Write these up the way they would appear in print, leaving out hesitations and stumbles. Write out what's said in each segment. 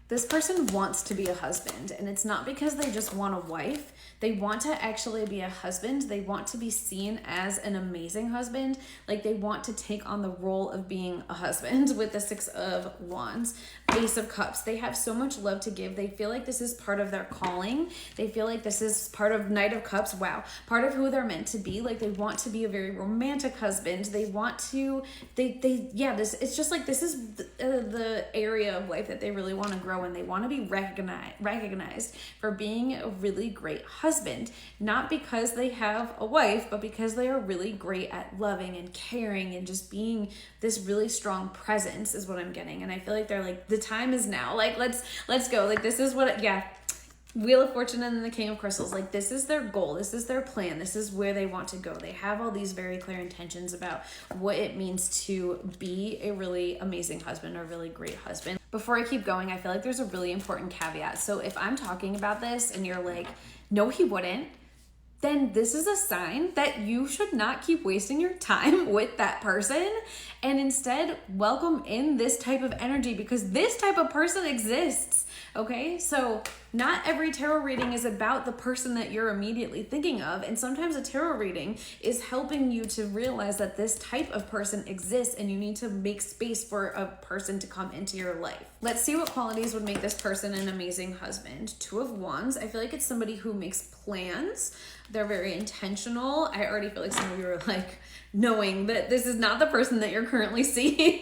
This person wants to be a husband, and it's not because they just want a wife. They want to actually be a husband. They want to be seen as an amazing husband. Like, they want to take on the role of being a husband with the Six of Wands, Ace of Cups. They have so much love to give. They feel like this is part of their calling. They feel like this is part of Knight of Cups. Wow. Part of who they're meant to be. Like, they want to be a very romantic husband. They want to, it's just like, this is the area of life that they really want to grow in. They want to be recognized for being a really great husband, not because they have a wife, but because they are really great at loving and caring and just being this really strong presence is what I'm getting. And I feel like they're like, the time is now. Like, let's go. Like, this is what, Wheel of Fortune and the King of Crystals, like, this is their goal, this is their plan, this is where they want to go. They have all these very clear intentions about what it means to be a really amazing husband or a really great husband. Before I keep going, I feel like there's a really important caveat. So if I'm talking about this and you're like, no, he wouldn't, then this is a sign that you should not keep wasting your time with that person, and instead welcome in this type of energy, because this type of person exists. Okay, so not every tarot reading is about the person that you're immediately thinking of, and sometimes a tarot reading is helping you to realize that this type of person exists and you need to make space for a person to come into your life. Let's see what qualities would make this person an amazing husband. Two of Wands, I feel like it's somebody who makes plans. They're very intentional. I already feel like some of you are like, knowing that this is not the person that you're currently seeing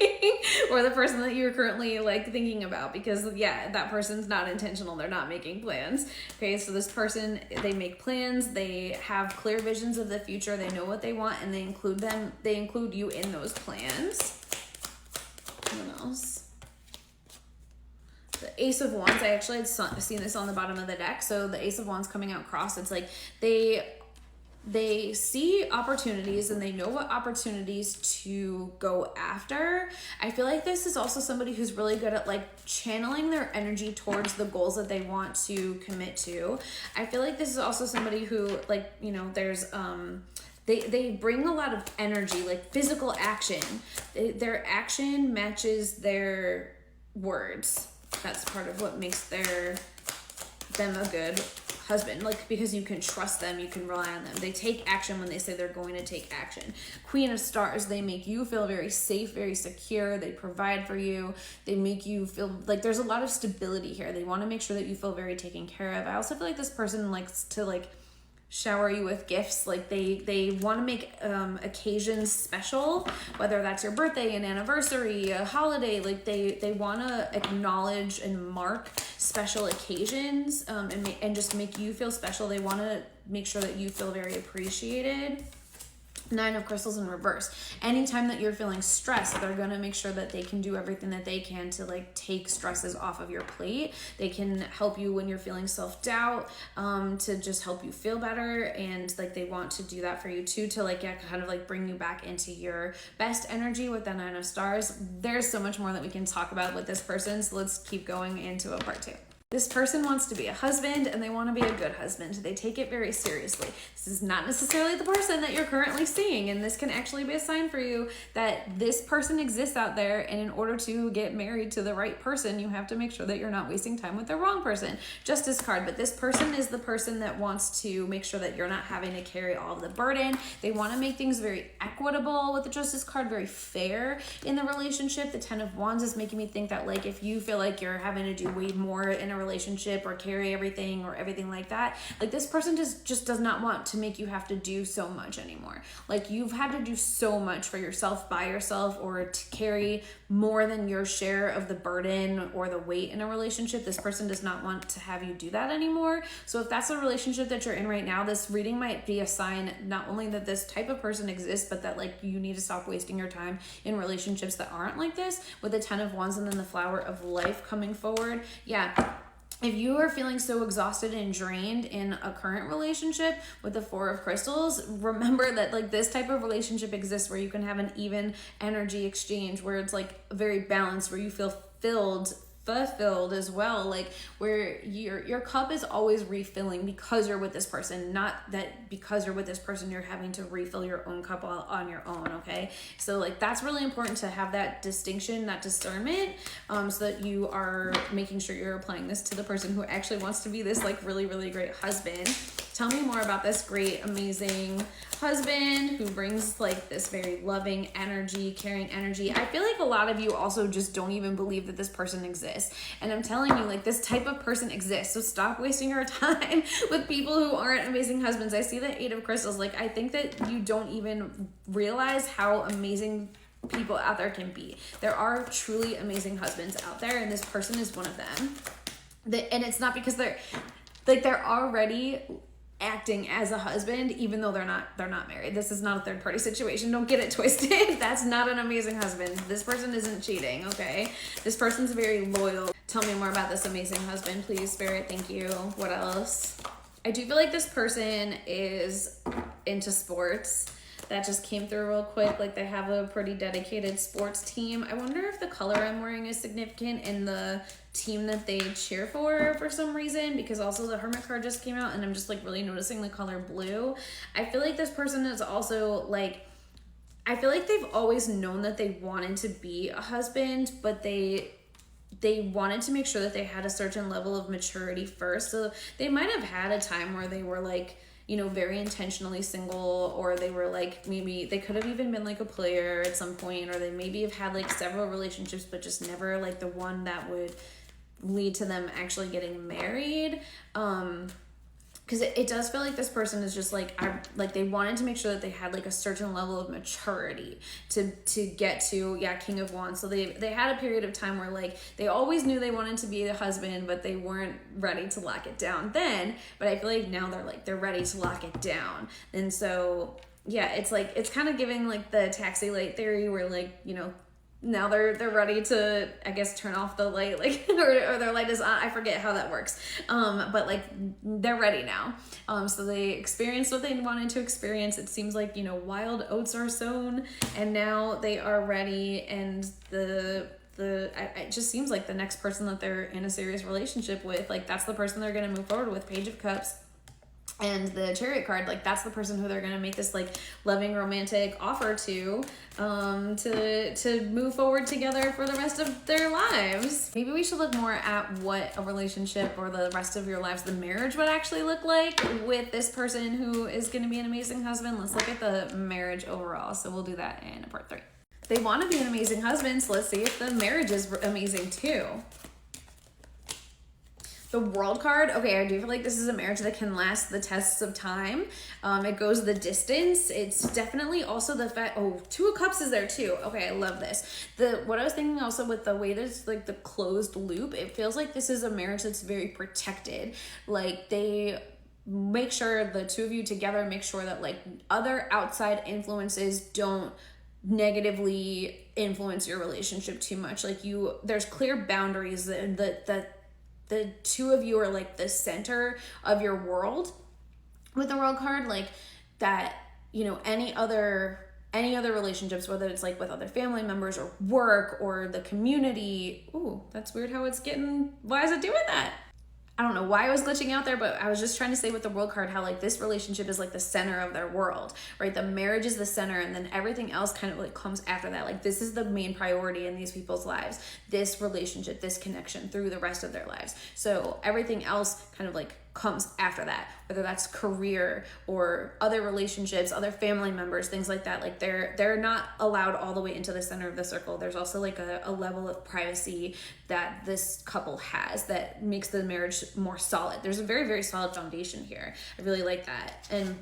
or the person that you're currently like thinking about, because that person's not intentional. They're not making plans. Okay, so this person, they make plans, they have clear visions of the future, they know what they want, and they include you in those plans. What else? The Ace of Wands, I actually had seen this on the bottom of the deck. So the Ace of Wands coming out crossed, it's like they see opportunities and they know what opportunities to go after. I feel like this is also somebody who's really good at like channeling their energy towards the goals that they want to commit to. I feel like this is also somebody who, like, you know, there's they bring a lot of energy, like physical action. Their action matches their words. That's part of what makes them a good husband, like, because you can trust them, you can rely on them. They take action when they say they're going to take action. Queen of Stars, they make you feel very safe, very secure. They provide for you. They make you feel like there's a lot of stability here. They want to make sure that you feel very taken care of. I also feel like this person likes to like shower you with gifts. Like they want to make occasions special, whether that's your birthday, an anniversary, a holiday. Like they want to acknowledge and mark special occasions and just make you feel special. They want to make sure that you feel very appreciated. Nine of Crystals in reverse. Anytime that you're feeling stressed, they're going to make sure that they can do everything that they can to like take stresses off of your plate. They can help you when you're feeling self-doubt, to just help you feel better. And like they want to do that for you too, to like kind of like bring you back into your best energy with the Nine of Stars. There's so much more that we can talk about with this person, so let's keep going into a part two. This person wants to be a husband and they want to be a good husband. They take it very seriously. This is not necessarily the person that you're currently seeing, and this can actually be a sign for you that this person exists out there, and in order to get married to the right person, you have to make sure that you're not wasting time with the wrong person. Justice card, but this person is the person that wants to make sure that you're not having to carry all of the burden. They want to make things very equitable with the Justice card, very fair in the relationship. The Ten of Wands is making me think that like if you feel like you're having to do way more in a relationship or carry everything or everything like that, like this person just does not want to make you have to do so much anymore. Like you've had to do so much for yourself by yourself, or to carry more than your share of the burden or the weight in a relationship. This person does not want to have you do that anymore. So if that's a relationship that you're in right now, this reading might be a sign not only that this type of person exists, but that like you need to stop wasting your time in relationships that aren't like this. With the Ten of Wands and then the Flower of Life coming forward, if you are feeling so exhausted and drained in a current relationship with the Four of Crystals, remember that like this type of relationship exists where you can have an even energy exchange, where it's like very balanced, where you feel filled, fulfilled as well, like where your cup is always refilling because you're with this person, not that because you're with this person you're having to refill your own cup on your own. Okay, so like that's really important to have that distinction, that discernment, so that you are making sure you're applying this to the person who actually wants to be this like really, really great husband. Tell me more about this great, amazing husband who brings like this very loving energy, caring energy. I feel like a lot of you also just don't even believe that this person exists. And I'm telling you, like, this type of person exists. So stop wasting your time with people who aren't amazing husbands. I see the 8 of Crystals. Like, I think that you don't even realize how amazing people out there can be. There are truly amazing husbands out there, and this person is one of them. And it's not because they're already acting as a husband even though they're not married. This is not a third party situation. Don't get it twisted. That's not an amazing husband. This person isn't cheating, okay? This person's very loyal. Tell me more about this amazing husband, please, Spirit. Thank you. What else? I do feel like this person is into sports. That just came through real quick. Like, they have a pretty dedicated sports team. I wonder if the color I'm wearing is significant in the team that they cheer for some reason, because also the Hermit card just came out and I'm just like really noticing the color blue. I feel like this person is also like, I feel like they've always known that they wanted to be a husband, but they wanted to make sure that they had a certain level of maturity first. So they might have had a time where they were like, you know, very intentionally single, or they were like, maybe they could have even been like a player at some point, or they maybe have had like several relationships but just never like the one that would lead to them actually getting married. Because it does feel like this person is just like, they wanted to make sure that they had like a certain level of maturity to get to, King of Wands. So they had a period of time where like they always knew they wanted to be the husband, but they weren't ready to lock it down then. But I feel like now they're ready to lock it down. And so yeah, it's like, it's kind of giving like the taxi light theory where like, you know, now they're ready to, I guess, turn off the light, like, or their light is on. I forget how that works. But like they're ready now. So they experienced what they wanted to experience. It seems like, you know, wild oats are sown and now they are ready. And it just seems like the next person that they're in a serious relationship with, like that's the person they're going to move forward with. Page of Cups. And the Chariot card, like that's the person who they're gonna make this like loving romantic offer to move forward together for the rest of their lives. Maybe we should look more at what a relationship or the rest of your lives, the marriage, would actually look like with this person who is gonna be an amazing husband. Let's look at the marriage overall. So we'll do that in part 3. They want to be an amazing husband, so let's see if the marriage is amazing too. The World card, okay, I do feel like this is a marriage that can last the tests of time. It goes the distance. It's definitely also the fact, 2 of Cups is there too. Okay, I love this. What I was thinking also with the way there's like the closed loop, it feels like this is a marriage that's very protected. Like they make sure, the 2 of you together make sure that like other outside influences don't negatively influence your relationship too much. Like there's clear boundaries that the 2 of you are like the center of your world with the World card, like that, you know, any other relationships, whether it's like with other family members or work or the community. Ooh, that's weird how it's getting, why is it doing that? I don't know why I was glitching out there, but I was just trying to say with the World card how like this relationship is like the center of their world, right? The marriage is the center, and then everything else kind of like comes after that. Like this is the main priority in these people's lives, this relationship, this connection through the rest of their lives. So everything else kind of like comes after that, whether that's career or other relationships, other family members, things like that. Like they're not allowed all the way into the center of the circle. There's also like a level of privacy that this couple has that makes the marriage more solid. There's a very, very solid foundation here. I really like that. And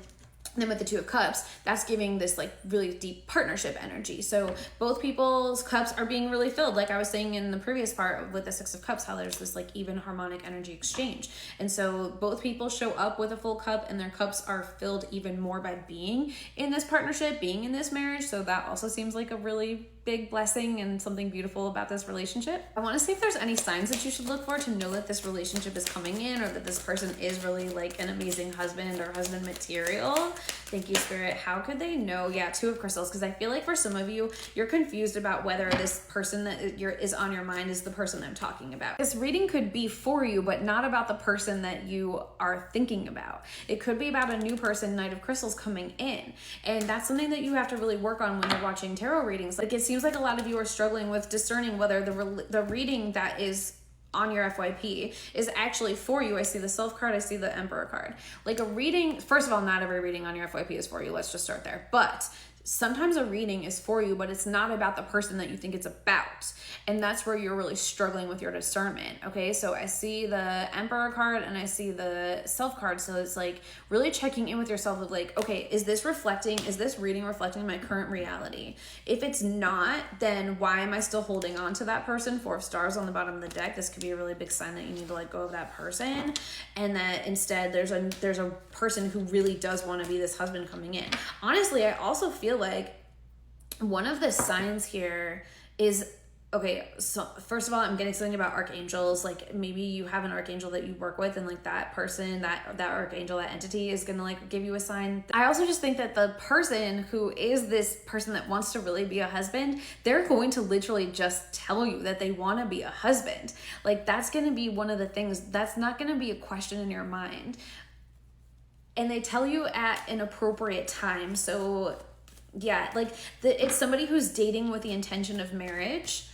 then with the 2 of Cups, that's giving this like really deep partnership energy. So both people's cups are being really filled. Like I was saying in the previous part with the 6 of Cups, how there's this like even harmonic energy exchange. And so both people show up with a full cup, and their cups are filled even more by being in this partnership, being in this marriage. So that also seems like a really big blessing and something beautiful about this relationship. I want to see if there's any signs that you should look for to know that this relationship is coming in, or that this person is really like an amazing husband or husband material. Thank you, Spirit. How could they know? Yeah, Two of Crystals. Because I feel like for some of you, you're confused about whether this person that is on your mind is the person I'm talking about. This reading could be for you, but not about the person that you are thinking about. It could be about a new person, Knight of Crystals, coming in. And that's something that you have to really work on when you're watching tarot readings. Like, it seems like a lot of you are struggling with discerning whether the reading that is on your FYP is actually for you. I see the Self card, I see the Emperor card. Like, a reading, first of all, not every reading on your FYP is for you. Let's just start there. But sometimes a reading is for you, but it's not about the person that you think it's about. And that's where you're really struggling with your discernment. Okay, so I see the Emperor card and I see the Self card. So it's like really checking in with yourself of like, okay, is this reading reflecting my current reality? If it's not, then why am I still holding on to that person? 4 of Stars on the bottom of the deck. This could be a really big sign that you need to let go of that person, and that instead there's a person who really does want to be this husband coming in. Honestly, I also feel like one of the signs here is, okay, so first of all, I'm getting something about archangels. Like, maybe you have an archangel that you work with, and like that person, that archangel, that entity is gonna like give you a sign. I also just think that the person who is this person that wants to really be a husband, they're going to literally just tell you that they want to be a husband. Like, that's gonna be one of the things. That's not gonna be a question in your mind. And they tell you at an appropriate time. So yeah, like it's somebody who's dating with the intention of marriage.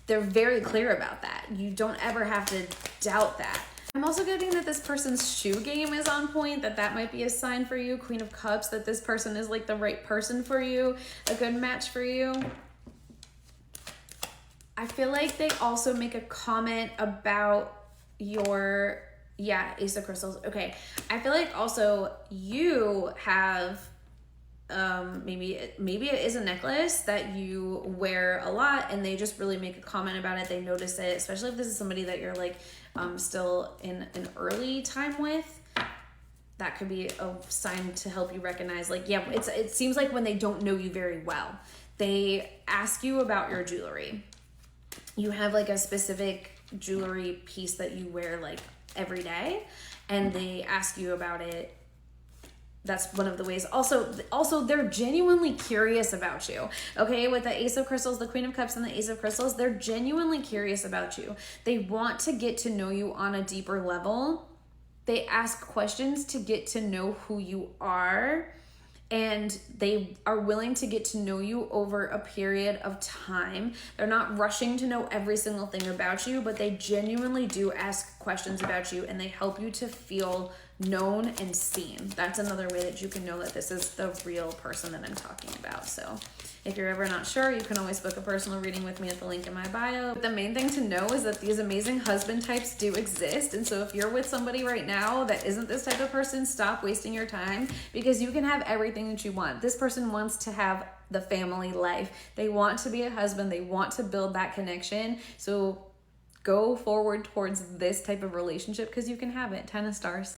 They're very clear about that. You don't ever have to doubt that. I'm also getting that this person's shoe game is on point, that might be a sign for you. Queen of Cups, that this person is like the right person for you, a good match for you. I feel like they also make a comment about your, yeah, Ace of Crystals. Okay, I feel like also you have maybe it is a necklace that you wear a lot, and they just really make a comment about it. They notice it, especially if this is somebody that you're like still in an early time with. That could be a sign to help you recognize, like, yeah, it seems like when they don't know you very well, they ask you about your jewelry. You have like a specific jewelry piece that you wear like every day, and they ask you about it. That's one of the ways. Also, they're genuinely curious about you. Okay, with the Ace of Crystals, the Queen of Cups, and the Ace of Crystals, they're genuinely curious about you. They want to get to know you on a deeper level. They ask questions to get to know who you are, and they are willing to get to know you over a period of time. They're not rushing to know every single thing about you, but they genuinely do ask questions about you, and they help you to feel known and seen. That's another way that you can know that this is the real person that I'm talking about. So if you're ever not sure, you can always book a personal reading with me at the link in my bio. The main thing to know is that these amazing husband types do exist. And so if you're with somebody right now that isn't this type of person, stop wasting your time, because you can have everything that you want. This person wants to have the family life. They want to be a husband. They want to build that connection. So go forward towards this type of relationship, because you can have it. 10 of Stars.